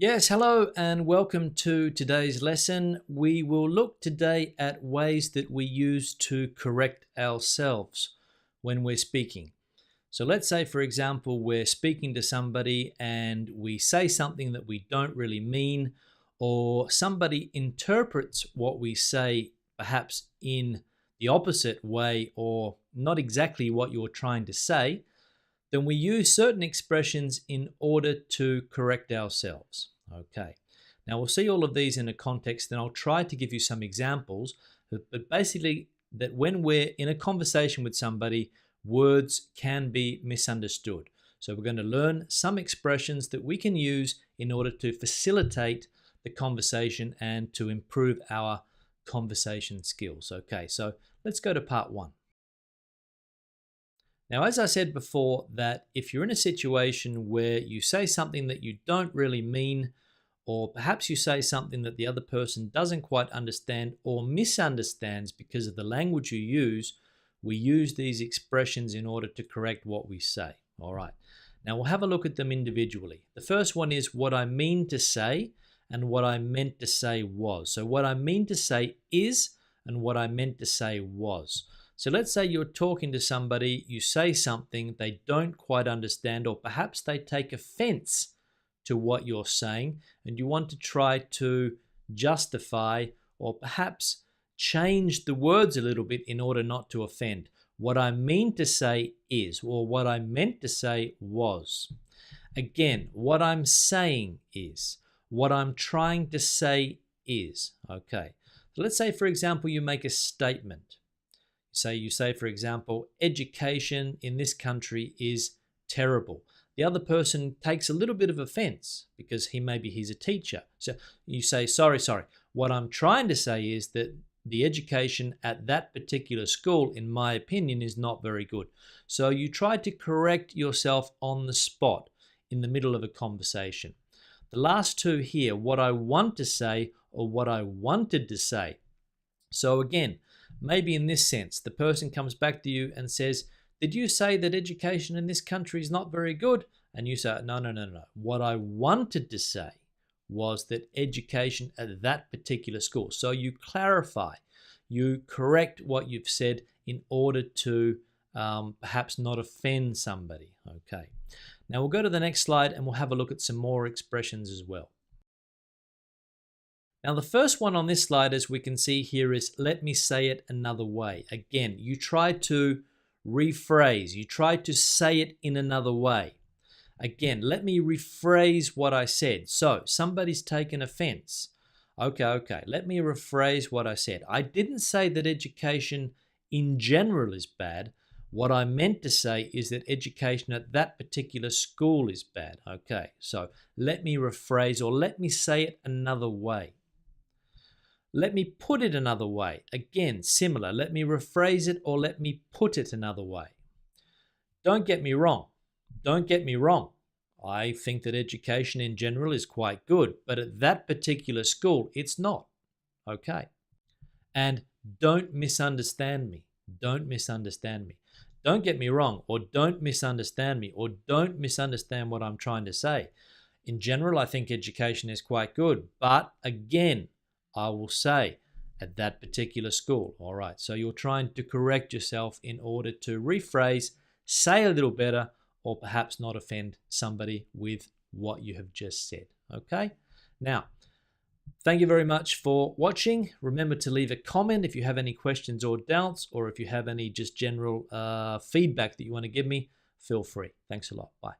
Yes, hello and welcome to today's lesson. We will look today at ways that we use to correct ourselves when we're speaking. So let's say, for example, we're speaking to somebody and we say something that we don't really mean, or somebody interprets what we say perhaps in the opposite way or not exactly what you're trying to say. Then we use certain expressions in order to correct ourselves. Okay. Now we'll see all of these in a context, and I'll try to give you some examples, but basically that when we're in a conversation with somebody, words can be misunderstood. So we're going to learn some expressions that we can use in order to facilitate the conversation and to improve our conversation skills. Okay, so let's go to part one. Now, as I said before, that if you're in a situation where you say something that you don't really mean, or perhaps you say something that the other person doesn't quite understand or misunderstands because of the language you use, we use these expressions in order to correct what we say. All right. Now, we'll have a look at them individually. The first one is what I mean to say and what I meant to say was. So what I mean to say is and what I meant to say was. So let's say you're talking to somebody, you say something they don't quite understand, or perhaps they take offense to what you're saying, and you want to try to justify or perhaps change the words a little bit in order not to offend. What I mean to say is, or what I meant to say was. Again, what I'm saying is, what I'm trying to say is. Okay. So let's say, for example, you make a statement. You say, for example, education in this country is terrible. The other person takes a little bit of offense because he's a teacher. So you say, sorry. What I'm trying to say is that the education at that particular school, in my opinion, is not very good. So you try to correct yourself on the spot in the middle of a conversation. The last two here, what I want to say or what I wanted to say. So again, maybe in this sense, the person comes back to you and says, did you say that education in this country is not very good? And you say, no. What I wanted to say was that education at that particular school. So you clarify, you correct what you've said in order to perhaps not offend somebody. Okay. Now we'll go to the next slide and we'll have a look at some more expressions as well. Now, the first one on this slide, as we can see here, is let me say it another way. Again, you try to rephrase. You try to say it in another way. Again, let me rephrase what I said. So, somebody's taken offense. Okay. Let me rephrase what I said. I didn't say that education in general is bad. What I meant to say is that education at that particular school is bad. Okay, so let me rephrase, or let me say it another way. Let me put it another way. Again, similar. Let me rephrase it, or let me put it another way. Don't get me wrong. I think that education in general is quite good, but at that particular school, it's not. Okay. And don't misunderstand me. Don't get me wrong, or don't misunderstand me, or don't misunderstand what I'm trying to say. In general, I think education is quite good, but again, I will say at that particular school. All right, so you're trying to correct yourself in order to rephrase, say a little better, or perhaps not offend somebody with what you have just said. Okay, now, thank you very much for watching. Remember to leave a comment if you have any questions or doubts, or if you have any just general feedback that you want to give me, feel free. Thanks a lot. Bye.